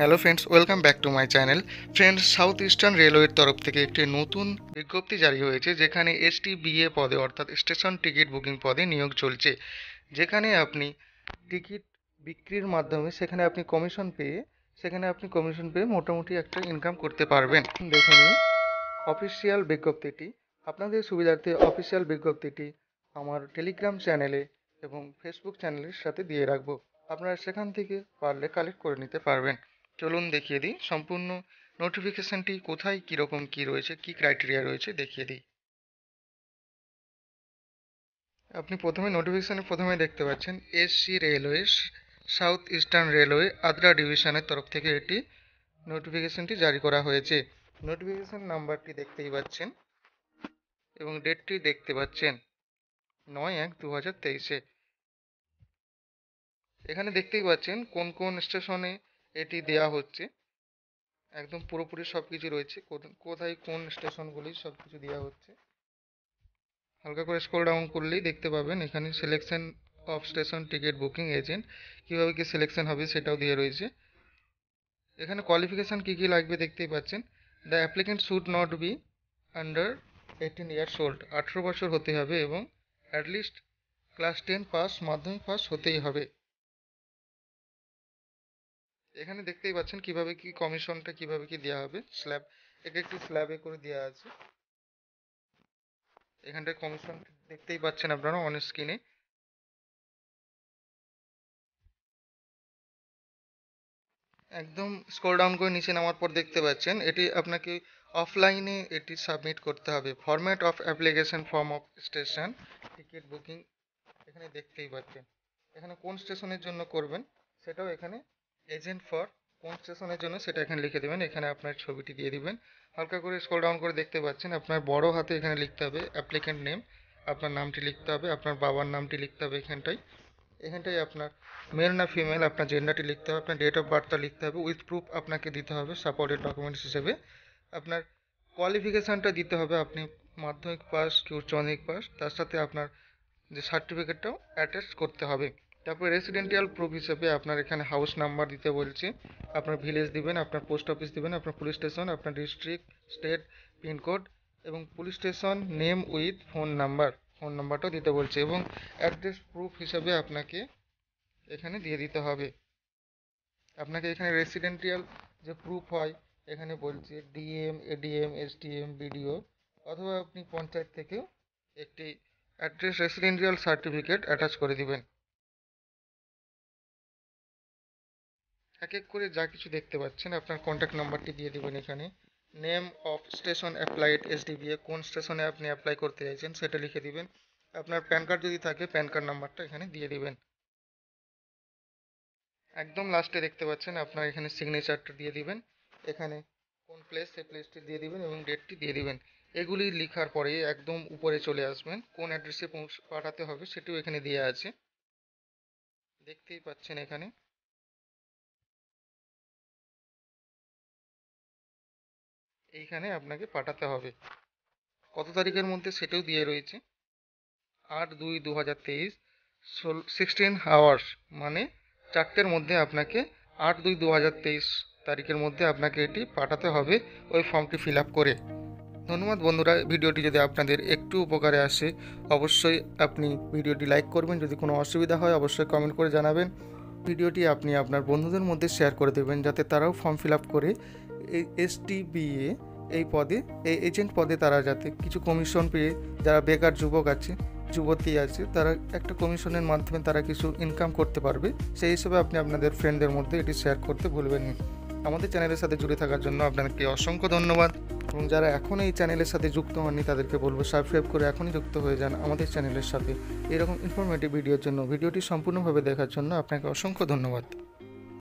Hello friends, welcome back to my channel. Friends, south eastern রেলওয়ের তরফ থেকে একটি নতুন বিজ্ঞপ্তি জারি হয়েছে, যেখানে এসটিবিএ পদে অর্থাৎ স্টেশন টিকিট বুকিং পদে নিয়োগ চলছে। যেখানে আপনি টিকিট বিক্রির মাধ্যমে সেখানে আপনি কমিশন পেয়ে মোটামুটি একটা ইনকাম করতে পারবেন। দেখে নিন অফিসিয়াল বিজ্ঞপ্তিটি। আপনাদের সুবিধার্থে অফিসিয়াল বিজ্ঞপ্তিটি আমার টেলিগ্রাম চ্যানেলে এবং ফেসবুক চ্যানেলের সাথে দিয়ে রাখবো। আপনারা সেখান থেকে পারলে কালেক্ট করে নিতে পারবেন। চলুন দেখিয়ে দিই সম্পূর্ণ নোটিফিকেশনটি কোথায়, কীরকম কী রয়েছে, কী ক্রাইটেরিয়া রয়েছে দেখিয়ে দিই। আপনি প্রথমে দেখতে পাচ্ছেন SC railway, south eastern railway Adra ডিভিশনের তরফ থেকে এটি নোটিফিকেশনটি জারি করা হয়েছে। নোটিফিকেশন নাম্বারটি দেখতেই পাচ্ছেন এবং ডেটটি দেখতে পাচ্ছেন 9/1/2023-এ। এখানে দেখতেই পাচ্ছেন কোন কোন স্টেশনে এটি দেয়া হচ্ছে, একদম পুরোপুরি সব কিছু রয়েছে, কোথায় কোন স্টেশনগুলি সব কিছু দেওয়া হচ্ছে। হালকা করে স্ক্রল ডাউন করলেই দেখতে পাবেন এখানে selection of station ticket booking agent, কীভাবে কি সিলেকশন হবে সেটাও দিয়ে রয়েছে। এখানে কোয়ালিফিকেশান কী কী লাগবে দেখতেই পাচ্ছেন। The applicant should not be under 18 years old, 18 বছর হতে হবে এবং অ্যাটলিস্ট ক্লাস 10 পাস, মাধ্যমিক পাস হতেই হবে। এখানে দেখতেই পাচ্ছেন কিভাবে কি কমিশনটা কিভাবে কি দেওয়া হবে। স্ল্যাব, একটি স্ল্যাবে করে দেওয়া আছে। এখানটায় কমিশন দেখতেই পাচ্ছেন আপনারা অন স্ক্রিনে। একদম স্ক্রল ডাউন করে নিচে নামার পর দেখতে পাচ্ছেন এটি আপনাকে অফলাইনে এটি সাবমিট করতে হবে। Format of application form of station ticket booking এখানে দেখতেই পাচ্ছেন। এখানে কোন স্টেশনের জন্য করবেন সেটাও এখানে, এজেন্ট ফর কোন স্টেশনের জন্য সেটা এখানে লিখে দেবেন। এখানে আপনার ছবিটি দিয়ে দিবেন। হালকা করে স্ক্রল ডাউন করে দেখতে পাচ্ছেন আপনার বড় হাতে এখানে লিখতে হবে অ্যাপ্লিক্যান্ট নেম, আপনার নামটি লিখতে হবে, আপনার বাবার নামটি লিখতে হবে। এখানটায় আপনার মেল না ফিমেল আপনার জেন্ডারটি লিখতে হবে, আপনার ডেট অফ বার্থটা লিখতে হবে, উইথ প্রুফ আপনাকে দিতে হবে সাপোর্টেড ডকুমেন্টস হিসেবে। আপনার কোয়ালিফিকেশানটা দিতে হবে, আপনি মাধ্যমিক পাস কি উচ্চ মাধ্যমিক পাস, তার সাথে আপনার যে সার্টিফিকেটটাও অ্যাটাচ করতে হবে। তারপরে রেসিডেন্টিয়াল প্রুফ হিসেবে আপনার এখানে হাউস নাম্বার দিতে বলছে, আপনার ভিলেজ দিবেন, আপনার পোস্ট অফিস দিবেন, আপনার পুলিশ স্টেশন, আপনার ডিস্ট্রিক্ট, স্টেট, পিনকোড এবং police station name with phone নাম্বারটাও দিতে বলছে। এবং অ্যাড্রেস প্রুফ হিসাবে আপনাকে এখানে দিয়ে দিতে হবে। আপনাকে এখানে রেসিডেন্টিয়াল যে প্রুফ হয় এখানে বলছে ডিএম, এডিএম, এসডিএম, বিডিও অথবা আপনি পঞ্চায়েত থেকেও একটি অ্যাড্রেস রেসিডেন্টিয়াল সার্টিফিকেট অ্যাটাচ করে দিবেন। এক এক করে যা কিছু দেখতে পাচ্ছেন আপনার কন্ট্যাক্ট নাম্বারটি দিয়ে দিবেন। এখানে নেম অফ স্টেশন অ্যাপ্লাইড এসডিবিএ, কোন স্টেশনে আপনি অ্যাপ্লাই করতে চাইছেন সেটা লিখে দিবেন। আপনার প্যান কার্ড যদি থাকে প্যান কার্ড নাম্বারটা এখানে দিয়ে দিবেন। একদম লাস্টে দেখতে পাচ্ছেন আপনার এখানে সিগনেচারটা দিয়ে দিবেন, এখানে কোন প্লেস সেই প্লেসটি দিয়ে দিবেন এবং ডেটটি দিয়ে দিবেন। এগুলি লেখার পরে একদম উপরে চলে আসবেন, কোন অ্যাড্রেসে পাঠাতে হবে সেটিও এখানে দেওয়া আছে, দেখতেই পাচ্ছেন। এখানে এইখানে আপনাকে পাঠাতে হবে কত তারিখের মধ্যে সেটাও দিয়ে রয়েছে। 8/2/2023, 16 আওয়ার্স মানে 4টের মধ্যে আপনাকে 8/2/2023 তারিখের মধ্যে আপনাকে এটি পাঠাতে হবে ওই ফর্মটি ফিল আপ করে। ধন্যবাদ বন্ধুরা, ভিডিওটি যদি আপনাদের একটু উপকারে আসে অবশ্যই আপনি ভিডিওটি লাইক করবেন। যদি কোনো অসুবিধা হয় অবশ্যই কমেন্ট করে জানাবেন। ভিডিওটি আপনি আপনার বন্ধুদের মধ্যে শেয়ার করে দেবেন যাতে তারাও ফর্ম ফিল আপ করে এই এসটিবিএ এই পদে, এই এজেন্ট পদে তারা যাতে কিছু কমিশন পেয়ে, যারা বেকার যুবক আছে, যুবতী আছে, তারা একটা কমিশনের মাধ্যমে তারা কিছু ইনকাম করতে পারবে। সেই হিসেবে আপনি আপনাদের ফ্রেন্ডদের মধ্যে এটি শেয়ার করতে ভুলবেন না। আমাদের চ্যানেলের সাথে জুড়ে থাকার জন্য আপনাদেরকে অসংখ্য ধন্যবাদ। এবং যারা এখনও এই চ্যানেলের সাথে যুক্ত হননি তাদেরকে বলবো সাবস্ক্রাইব করে এখনই যুক্ত হয়ে যান আমাদের চ্যানেলের সাথে। এরকম ইনফরমেটিভ ভিডিওর জন্য, ভিডিওটি সম্পূর্ণভাবে দেখার জন্য আপনাকে অসংখ্য ধন্যবাদ।